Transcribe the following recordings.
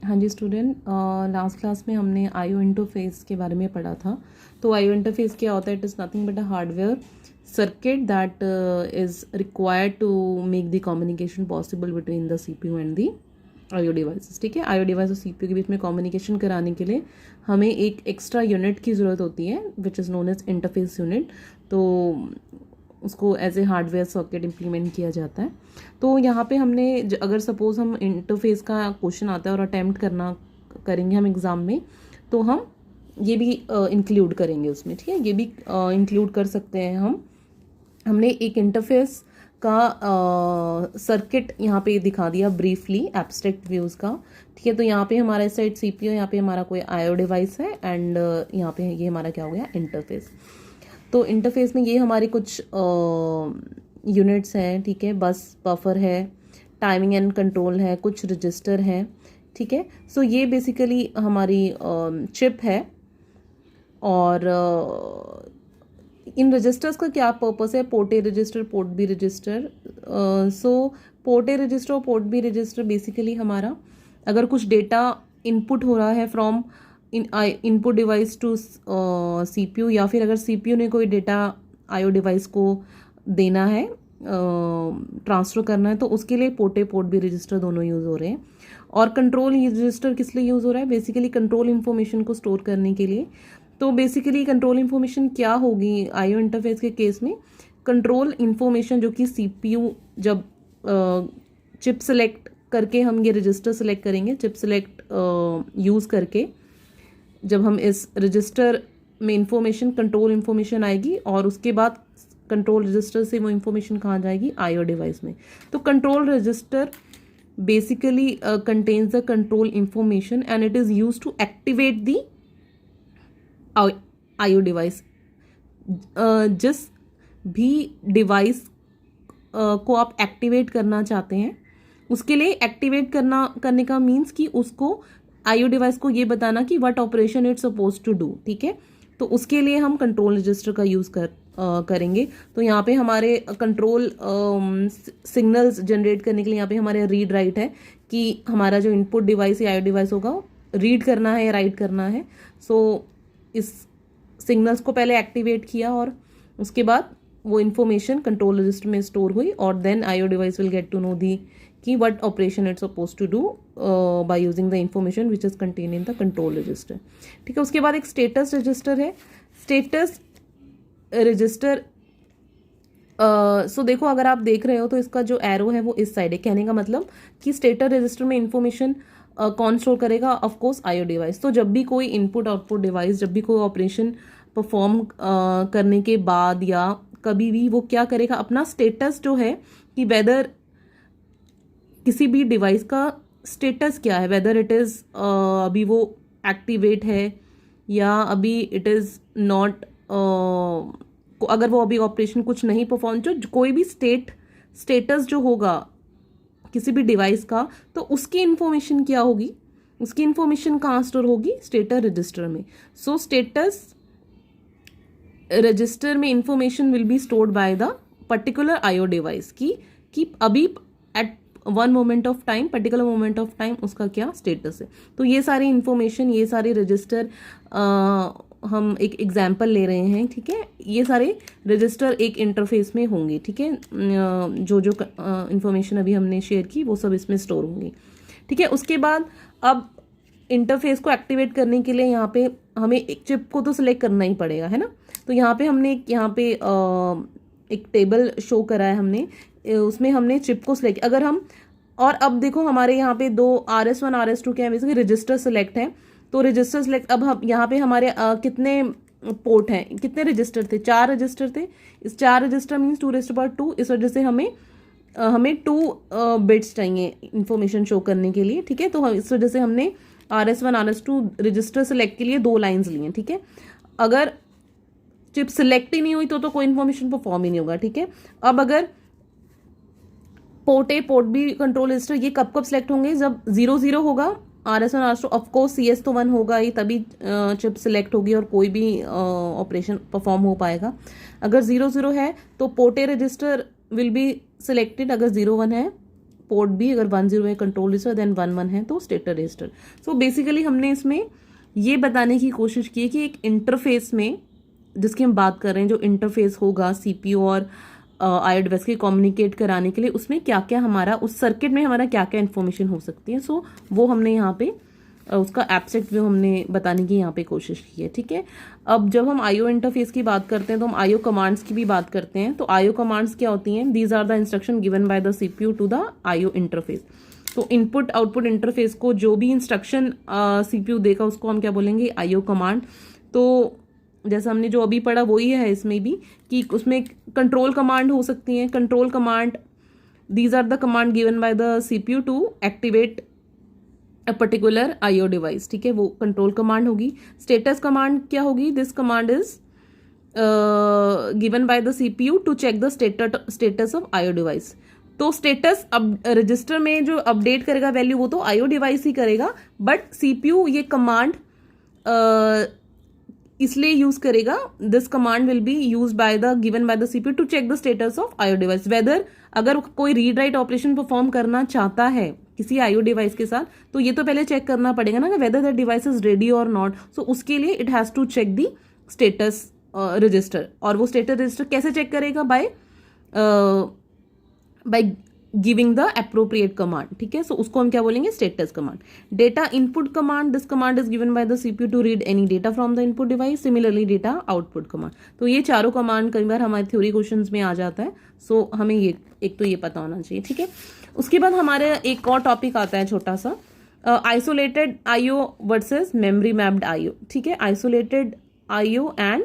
हाँ जी student, last class में हमने आईओ इंटरफेस के बारे में पढ़ा था। तो आईओ इंटरफेस क्या होता है? It is nothing but a hardware circuit that is required to make the communication possible between the CPU and the IO devices. ठीक है, आईओ डिवाइस और सीपीयू के बीच में कम्युनिकेशन कराने के लिए हमें एक एक्स्ट्रा यूनिट की ज़रूरत होती है which is known as interface unit. तो उसको as a hardware circuit implement किया जाता है। तो यहाँ पे हमने अगर सपोज हम इंटरफेस का क्वेश्चन आता है और अटैम्प्ट करेंगे हम एग्ज़ाम में, तो हम ये भी इंक्लूड करेंगे उसमें। ठीक है, ये भी इंक्लूड कर सकते हैं हमने एक इंटरफेस का सर्किट यहाँ पे दिखा दिया ब्रीफली एब्स्ट्रैक्ट व्यूज़ का। ठीक है, तो यहाँ पे हमारा इस साइड सीपीयू, यहाँ पे हमारा कोई आईओ डिवाइस है एंड यहाँ पे ये हमारा क्या हो गया, इंटरफेस। तो इंटरफेस में ये हमारे कुछ यूनिट्स हैं। ठीक है, बस बफर है, टाइमिंग एंड कंट्रोल है, कुछ रजिस्टर है। ठीक है, सो ये बेसिकली हमारी चिप है। और इन रजिस्टर्स का क्या पर्पस है? Port A register, port B register. So port A register और पोर्ट बी रजिस्टर बेसिकली हमारा अगर कुछ डेटा इनपुट हो रहा है from input device to CPU, या फिर अगर सीपीयू ने कोई डेटा आईओ डिवाइस को देना है, ट्रांसफ़र करना है, तो उसके लिए port A port B register दोनों यूज़ हो रहे हैं। और कंट्रोल रजिस्टर किस लिए यूज़ हो रहा है? बेसिकली कंट्रोल इन्फॉर्मेशन को स्टोर करने के लिए। तो बेसिकली कंट्रोल इन्फॉर्मेशन क्या होगी आईओ इंटरफेस के केस में? कंट्रोल इन्फॉर्मेशन जो कि सीपीयू जब चिप सेलेक्ट करके हम ये रजिस्टर सेलेक्ट करेंगे, चिप सेलेक्ट यूज़ करके जब हम इस रजिस्टर में इंफॉर्मेशन कंट्रोल इन्फॉर्मेशन आएगी, और उसके बाद कंट्रोल रजिस्टर से वो इंफॉर्मेशन कहाँ जाएगी? आईओ डिवाइस में। तो control register basically contains the control information and it is use to activate the IO device. जिस भी डिवाइस को आप एक्टिवेट करना चाहते हैं, उसके लिए एक्टिवेट करने का मीन्स कि उसको आईओ डिवाइस को ये बताना कि what operation it's suppose to do. ठीक है, तो उसके लिए हम कंट्रोल रजिस्टर का यूज़ करेंगे। तो यहाँ पे हमारे कंट्रोल सिग्नल्स जनरेट करने के लिए यहाँ पे हमारे रीड राइट है कि हमारा जो इनपुट डिवाइस या आईओ डिवाइस होगा रीड करना है या राइट करना है। सो इस सिग्नल्स को पहले एक्टिवेट किया और उसके बाद वो इन्फॉर्मेशन कंट्रोल रजिस्टर में स्टोर हुई, और then IO device will get to know the कि what operation it's suppose to do by using the information which is contain in the control register. ठीक है, उसके बाद एक स्टेटस रजिस्टर है। स्टेटस रजिस्टर सो देखो, अगर आप देख रहे हो तो इसका जो एरो है वो इस साइड है। कहने का मतलब कि स्टेटस रजिस्टर में इंफॉर्मेशन कौन स्टोर करेगा? Of course IO device. तो जब भी कोई इनपुट आउटपुट डिवाइस, जब भी कोई ऑपरेशन परफॉर्म करने के बाद या कभी भी वो क्या करेगा? अपना स्टेटस जो है कि वेदर किसी भी डिवाइस का स्टेटस क्या है, वेदर इट इज़ अभी वो एक्टिवेट है या अभी इट इज़ नॉट, अगर वो अभी ऑपरेशन कुछ नहीं परफॉर्म, जो कोई भी स्टेटस जो होगा किसी भी डिवाइस का, तो उसकी इन्फॉर्मेशन क्या होगी? उसकी इन्फॉर्मेशन कहाँ स्टोर होगी? स्टेटस रजिस्टर में। सो स्टेटस रजिस्टर में information will be stored by the particular IO device कि अभी at one moment of time, particular moment of time उसका क्या स्टेटस है। तो ये सारी इंफॉर्मेशन, ये सारे रजिस्टर, हम एक एग्जाम्पल ले रहे हैं। ठीक है, ये सारे रजिस्टर एक इंटरफेस में होंगे। ठीक है, जो जो इंफॉर्मेशन अभी हमने शेयर की वो सब इसमें स्टोर होंगी। ठीक है, उसके बाद अब इंटरफेस को एक्टिवेट करने के लिए यहाँ पे हमें एक चिप को तो सिलेक्ट करना ही पड़ेगा, है ना। तो यहाँ पे हमने एक टेबल शो करा है हमने, उसमें हमने चिप को सिलेक्ट, अगर हम, और अब देखो हमारे यहाँ पे दो RS1 RS2 क्या है, बेसिकली रजिस्टर सिलेक्ट है। तो रजिस्टर सिलेक्ट, अब हम यहाँ पे हमारे कितने पोर्ट हैं, कितने रजिस्टर थे? 4 रजिस्टर थे। इस 4 रजिस्टर मीन्स 2⁻²। इस वजह से हमें 2 बिट्स चाहिए इंफॉर्मेशन शो करने के लिए। ठीक है, तो इस वजह से हमने RS1 RS2 रजिस्टर सेलेक्ट के लिए 2 लाइन्स लिए। ठीक है, अगर चिप सिलेक्ट ही नहीं हुई तो कोई इन्फॉर्मेशन परफॉर्म ही नहीं होगा। ठीक है, अब अगर port A port B control register, ये कब सिलेक्ट होंगे? जब 0 होगा, RS1 RS2, ऑफकोर्स CS तो 1 होगा ही, तभी चिप सिलेक्ट होगी और कोई भी ऑपरेशन परफॉर्म हो पाएगा। अगर 0 है तो port A register will be selected, अगर 0 1 है पोर्ट भी अगर 10 है कंट्रोल रजिस्टर, देन 11 है तो स्टेटर रजिस्टर। सो बेसिकली हमने इसमें ये बताने की कोशिश की कि एक इंटरफेस में जिसकी हम बात कर रहे हैं, जो इंटरफेस होगा सीपीयू और आईओ डिवाइस के कम्युनिकेट कराने के लिए, उसमें क्या क्या हमारा, उस सर्किट में हमारा क्या क्या इन्फॉर्मेशन हो सकती है। सो वो हमने यहाँ पे उसका एब्स्ट्रैक्ट व्यू हमने बताने की यहाँ पे कोशिश की है। ठीक है, अब जब हम आईओ इंटरफेस की बात करते हैं तो हम आईओ कमांड्स की भी बात करते हैं। तो आईओ कमांड्स क्या होती हैं? These are the instruction given by the CPU to the IO interface. तो इनपुट आउटपुट इंटरफेस को जो भी इंस्ट्रक्शन सीपीयू देगा उसको हम क्या बोलेंगे? IO command. तो जैसा हमने जो अभी पढ़ा वही है इसमें भी, कि उसमें कंट्रोल कमांड हो सकती है। Control command, these are the command given by the CPU to activate a particular IO device. ठीक है, वो कंट्रोल कमांड होगी। स्टेटस कमांड क्या होगी? This command is given by the CPU to check the status of IO device. तो status अब register में जो अपडेट करेगा वैल्यू वो तो आईओ डिवाइस ही करेगा, बट सीपीयू ये कमांड इसलिए यूज करेगा, this command will be use by the given by the CPU to check the status of IO device. Whether अगर कोई रीड राइट ऑपरेशन परफॉर्म करना चाहता है किसी आईओ डिवाइस के साथ, तो ये तो पहले चेक करना पड़ेगा ना whether the device is ready और नॉट। सो उसके लिए it has to check the status register. और वो स्टेटस रजिस्टर कैसे चेक करेगा? By giving the appropriate command. ठीक है, सो उसको हम क्या बोलेंगे? Status command. Data input command, this command is given by the CPU to read any data from the input device. Similarly data output command. तो ये चारों कमांड कई बार हमारे थ्योरी क्वेश्चंस में आ जाता है। सो हमें ये एक तो ये पता होना चाहिए। ठीक है, उसके बाद हमारे एक और टॉपिक आता है छोटा सा, isolated IO versus memory mapped IO. ठीक है, isolated IO and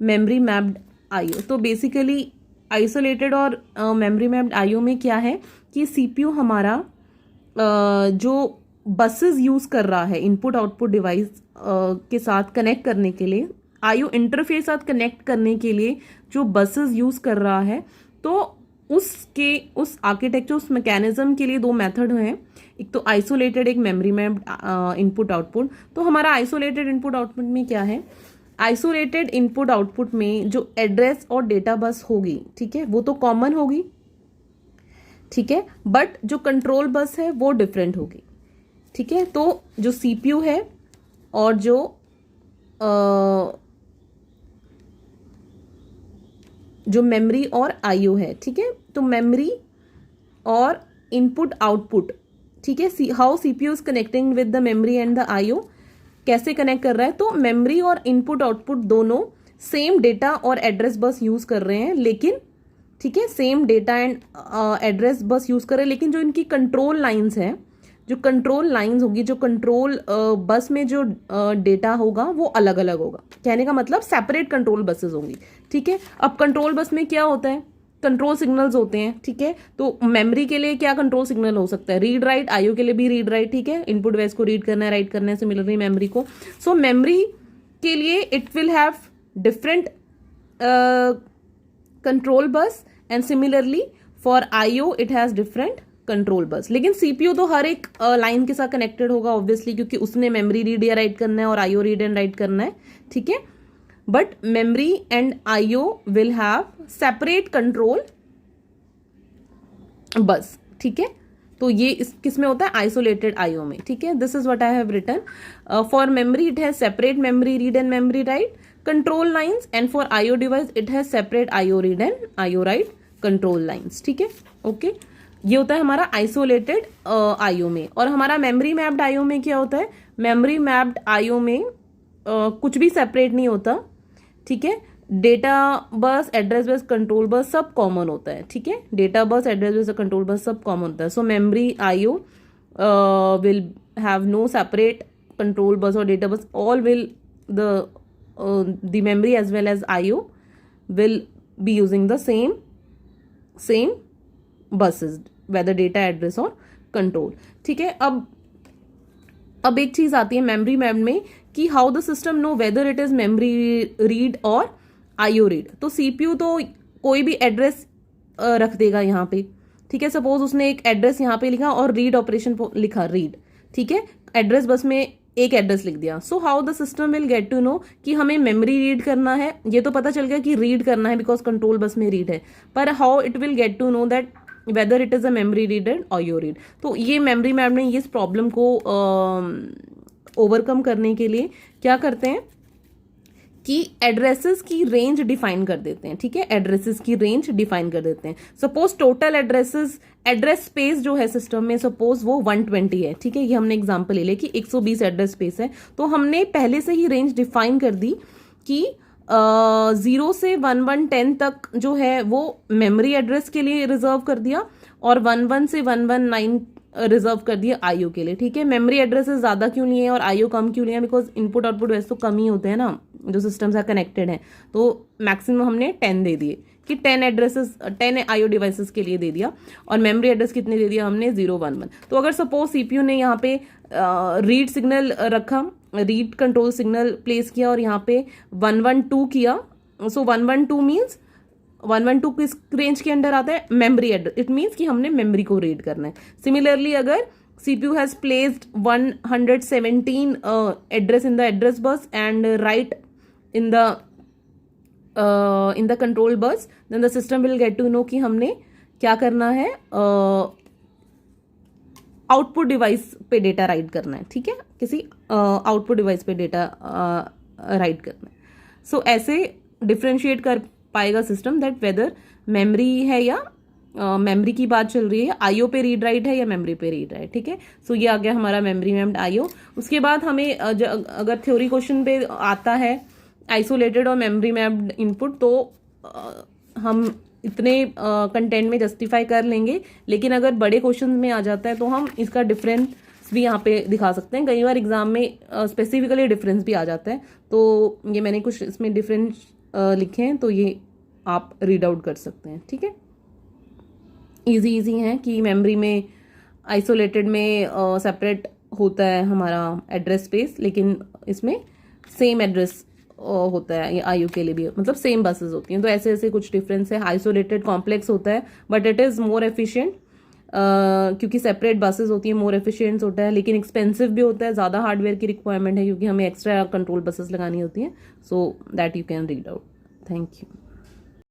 memory mapped IO. तो बेसिकली आइसोलेटेड और मेमोरी मैप्ड आईओ में क्या है कि सीपीयू हमारा जो बसेस यूज कर रहा है इनपुट आउटपुट डिवाइस के साथ कनेक्ट करने के लिए, आईओ इंटरफेस साथ कनेक्ट करने के लिए जो बसेस यूज कर रहा है, तो उस आर्किटेक्चर, उस मैकेनिज्म के लिए दो मेथड हैं। एक तो आइसोलेटेड, एक मेमोरी मैप्ड इनपुट आउटपुट। तो हमारा आइसोलेटेड इनपुट आउटपुट में क्या है? आइसोलेटेड इनपुट आउटपुट में जो एड्रेस और डेटा बस होगी, ठीक है, वो तो कॉमन होगी। ठीक है, बट जो कंट्रोल बस है वो डिफरेंट होगी। ठीक है, तो जो सीपीयू है और जो मेमोरी और आईओ है, ठीक है, तो मेमोरी और इनपुट आउटपुट, ठीक है, how CPU is connecting with the memory and the IO, कैसे कनेक्ट कर रहा है? तो मेमोरी और इनपुट आउटपुट दोनों सेम डेटा और एड्रेस बस यूज कर रहे हैं, लेकिन ठीक है, same data and address bus use कर रहे हैं, लेकिन जो इनकी कंट्रोल लाइंस है, जो कंट्रोल लाइंस होगी, जो कंट्रोल बस में जो डेटा होगा वो अलग अलग होगा। कहने का मतलब सेपरेट कंट्रोल बसेस होंगी। ठीक है, अब कंट्रोल बस में क्या होता है? कंट्रोल सिग्नल्स होते हैं। ठीक है, तो मेमोरी के लिए क्या कंट्रोल सिग्नल हो सकता है? Read write. आईओ के लिए भी रीड राइट। ठीक है, इनपुट डिवाइस को रीड करना है, राइट करना है, सिमिलरली मेमोरी को। सो मेमोरी के लिए it will have different control bus and similarly for IO it has different control bus. लेकिन सीपीयू तो हर एक लाइन के साथ कनेक्टेड होगा ऑब्वियसली, क्योंकि उसने मेमोरी रीड या राइट करना है और आईओ रीड एंड राइट करना है। ठीक है, but memory and IO will have separate control बस। ठीक है, तो ये किस में होता है? आइसोलेटेड आईओ में। ठीक है, this is what I have written. For memory it has separate memory read and memory write control lines, and for IO device it has separate IO read and IO write control lines. ठीक है, okay, ये होता है हमारा isolated IO में। और हमारा memory mapped IO में क्या होता है? मेमोरी मैप्ड आईओ में कुछ भी सेपरेट नहीं होता। ठीक है, data bus, address bus, control bus सब कॉमन होता है। ठीक है, data bus, address bus, control bus सब कॉमन होता है। So memory IO will have no separate control bus और data bus, all will the memory as well as IO will be using the same buses, whether data address or control. ठीक है, अब एक चीज आती है मेमोरी मैप में कि how the system know whether it is memory read और आईओ रीड। तो सीपीयू तो कोई भी एड्रेस रख देगा यहाँ पे। ठीक है, सपोज उसने एक एड्रेस यहाँ पे लिखा और रीड ऑपरेशन लिखा रीड। ठीक है, एड्रेस बस में एक एड्रेस लिख दिया। So how the system will get to know कि हमें मेमोरी रीड करना है, ये तो पता चल गया कि रीड करना है बिकॉज कंट्रोल बस में रीड है, पर how it will get to know that whether it is a memory read and audio read. तो ये मेमोरी मैप ने इस प्रॉब्लम को ओवरकम करने के लिए क्या करते हैं कि एड्रेसेस की रेंज डिफाइन कर देते हैं। ठीक है, एड्रेसेस की रेंज डिफाइन कर देते हैं। सपोज टोटल एड्रेस स्पेस जो है सिस्टम में, सपोज वो 120 है। ठीक है, ये हमने एग्जांपल ले लिया कि 120 एड्रेस स्पेस है, तो हमने पहले से ही रेंज डिफाइन कर दी कि 0 से 1110 तक जो है वो मेमोरी एड्रेस के लिए रिजर्व कर दिया, और 11 से 119 रिजर्व कर दिया आईओ के लिए। ठीक है, मेमोरी एड्रेसेस ज्यादा क्यों लिए और आईओ कम क्यों लिए? बिकॉज इनपुट आउटपुट वैसे तो कम ही होते हैं ना, जो सिस्टम्स है कनेक्टेड हैं, तो मैक्सिमम हमने 10 दे दिए कि 10 आईओ डिवाइसेस के लिए दे दिया, और मेमोरी एड्रेस कितने दे दिया हमने? 011। तो अगर सपोज सीपीयू ने यहाँ पे रीड सिग्नल रखा, रीड कंट्रोल सिग्नल प्लेस किया, और यहाँ पे 112 किया, सो 112 मीन्स 112 किस रेंज के अंडर आता है? Memory address. इट मीन्स कि हमने मेमोरी को रीड करना है। सिमिलरली अगर CPU has placed 117 address in the address bus and write in the control bus, then the system will get to know कि हमने क्या करना है, आउटपुट डिवाइस पे डेटा राइट करना है। ठीक है, किसी आउटपुट डिवाइस पे डेटा राइट करना है। सो ऐसे डिफ्रेंशिएट कर पाएगा सिस्टम दैट वेदर मेमोरी है या मेमोरी की बात चल रही है, आईओ पे रीड राइट है या मेमोरी पे रीड राइट। ठीक है, सो ये आ गया हमारा मेमोरी मैप्ड आईओ। उसके बाद हमें अगर थ्योरी क्वेश्चन पे आता है आइसोलेटेड और मेमोरी मैप्ड इनपुट, तो हम इतने कंटेंट में जस्टिफाई कर लेंगे, लेकिन अगर बड़े क्वेश्चन में आ जाता है तो हम इसका डिफरेंस भी यहाँ पे दिखा सकते हैं। कई बार एग्जाम में स्पेसिफिकली डिफरेंस भी आ जाता है, तो ये मैंने कुछ इसमें डिफरेंस लिखे हैं, तो ये आप रीड आउट कर सकते हैं। ठीक है, इजी है कि मेमोरी में आइसोलेटेड में सेपरेट होता है हमारा एड्रेस स्पेस, लेकिन इसमें सेम एड्रेस होता है, ये आईओ के लिए भी, मतलब सेम बसेस होती हैं। तो ऐसे ऐसे कुछ डिफरेंस है। आइसोलेटेड कॉम्प्लेक्स होता है but it is more efficient, क्योंकि सेपरेट बसेस होती हैं, मोर एफिशिएंट होता है, लेकिन एक्सपेंसिव भी होता है, ज़्यादा हार्डवेयर की रिक्वायरमेंट है क्योंकि हमें एक्स्ट्रा कंट्रोल बसेस लगानी होती हैं। So that you can read out. Thank you.